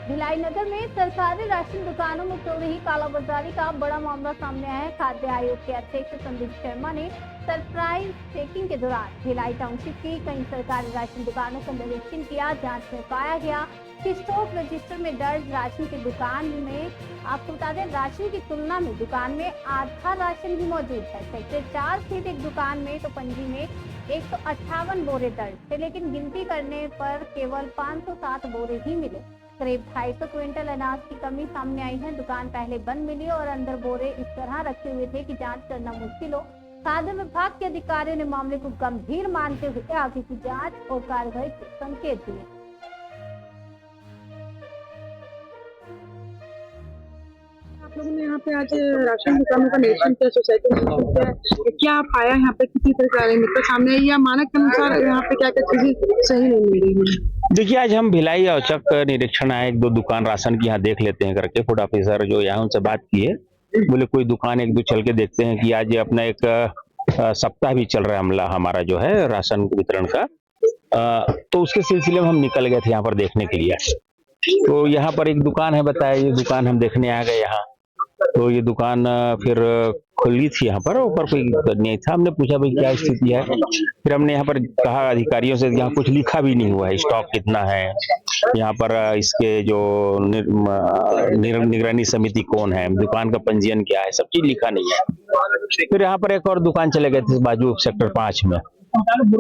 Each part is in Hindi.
भिलाई नगर में सरकारी राशन दुकानों में चल रही कालाबाजारी का बड़ा मामला सामने आया है। खाद्य आयोग के अध्यक्ष संदीप शर्मा ने सरप्राइज चेकिंग के दौरान भिलाई टाउनशिप की कई सरकारी राशन दुकानों का निरीक्षण किया। जांच में पाया गया कि स्टॉक रजिस्टर में दर्ज राशन की दुकान में आपको बता दें, राशन की तुलना में दुकान में आधा राशन भी मौजूद है। सेक्टर 4 स्थित एक दुकान में तो पंजी में 158 बोरे दर्ज थे, लेकिन गिनती करने पर केवल 507 बोरे ही मिले। करीब 250 क्विंटल अनाज की कमी सामने आई है। दुकान पहले बंद मिली और अंदर बोरे इस तरह रखे हुए थे कि जांच करना मुश्किल हो। खाद्य विभाग के अधिकारियों ने मामले को गंभीर मानते हुए आगे की जांच और कार्रवाई के संकेत दिए। आप लोगों ने यहाँ पे आज राशन दुकानों का निरीक्षण किया, सोसाइटी में निरीक्षण किया, क्या पाया यहाँ पे, किसी तरह का मतलब सामने आई या मानक के अनुसार यहाँ पे क्या क्या चीजें सही नहीं मिल रही है? देखिए, आज हम भिलाई औचक निरीक्षण आए, एक दो दुकान राशन की यहाँ देख लेते हैं करके। फूड ऑफिसर जो यहाँ उनसे बात किए, बोले कोई दुकान एक दो चल के देखते हैं कि आज ये अपना एक सप्ताह भी चल रहा है हमला हमारा जो है राशन वितरण का। तो उसके सिलसिले में हम निकल गए थे यहाँ पर देखने के लिए। तो यहाँ पर एक दुकान है, बताया, ये दुकान हम देखने आ गए यहाँ। तो ये दुकान फिर खुली थी यहाँ पर, ऊपर कोई नहीं था। हमने पूछा भाई क्या स्थिति है, फिर हमने यहाँ पर कहा अधिकारियों से, यहाँ कुछ लिखा भी नहीं हुआ है, स्टॉक कितना है यहाँ पर, इसके जो निगरानी समिति कौन है, दुकान का पंजीयन क्या है, सब चीज लिखा नहीं है। फिर यहाँ पर एक और दुकान चले गए थे बाजू सेक्टर 5 में,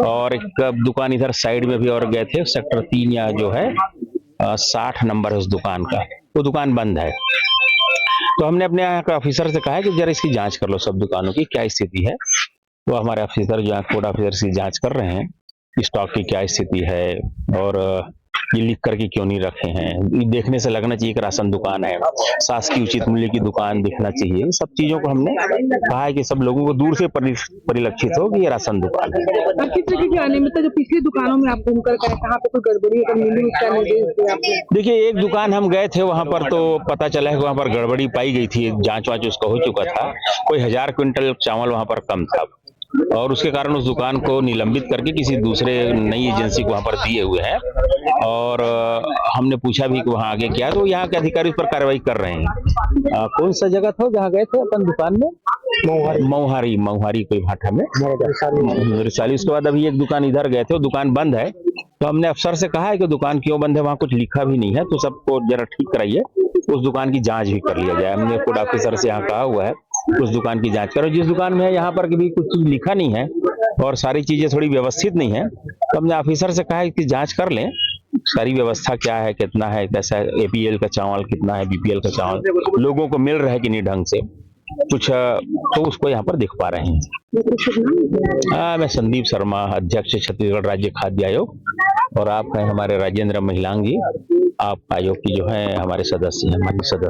और एक दुकान इधर साइड में भी और गए थे, सेक्टर 3 या जो है 60 नंबर है उस दुकान का, वो दुकान बंद है। तो हमने अपने यहाँ के ऑफिसर से कहा है कि जरा इसकी जांच कर लो, सब दुकानों की क्या स्थिति है। तो हमारे ऑफिसर जो है फूड ऑफिसर इसकी जांच कर रहे हैं, स्टॉक की क्या स्थिति है और ये लिख करके क्यों नहीं रखे हैं। ये देखने से लगना चाहिए कि राशन दुकान है, शासकीय उचित मूल्य की दुकान दिखना चाहिए। सब चीजों को हमने कहा है कि सब लोगों को दूर से परिलक्षित हो कि ये राशन दुकान है। किस तरह की अनियमितता जो पिछली दुकानों में आप घूमकर गए, कहाँ पे कोई गड़बड़ी अगर मिली उसका निर्देश दिया आपने? देखिए, एक दुकान हम गए थे वहां पर, तो पता चला है कि वहां पर गड़बड़ी पाई गई थी, जांच वांच उसका हो चुका था। कोई 1000 क्विंटल चावल वहां पर कम था, और उसके कारण उस दुकान को निलंबित करके किसी दूसरे नई एजेंसी को वहां पर दिए हुए हैं। और हमने पूछा भी कि वहां आगे क्या, तो यहाँ के अधिकारी उस पर कार्रवाई कर रहे हैं। कौन सा जगह था जहाँ गए थे अपन दुकान में? मऊहारी कोई भाटा में वैशाली। उसके बाद अभी एक दुकान इधर गए थे, वो दुकान बंद है। तो हमने अफसर से कहा है कि दुकान क्यों बंद है, वहाँ कुछ लिखा भी नहीं है, तो सबको जरा ठीक कराइए, उस दुकान की जांच भी कर लिया जाए। हमने फूड ऑफिसर से यहाँ कहा हुआ है उस दुकान की जांच करो। जिस दुकान में है यहाँ पर भी कुछ चीज लिखा नहीं है और सारी चीजें थोड़ी व्यवस्थित नहीं है, तो हमने ऑफिसर से कहा है कि जांच कर लें, सारी व्यवस्था क्या है, कितना है, कैसा है, एपीएल का चावल कितना है, बीपीएल का चावल लोगों को मिल रहा है कि नहीं ढंग से कुछ, तो उसको यहाँ पर दिख पा रहे हैं। मैं संदीप शर्मा, अध्यक्ष छत्तीसगढ़ राज्य खाद्य आयोग, और आप हैं हमारे राजेंद्र महिलांगी, आप आयोग की जो है हमारे सदस्य हैं, माननीय सदस्य।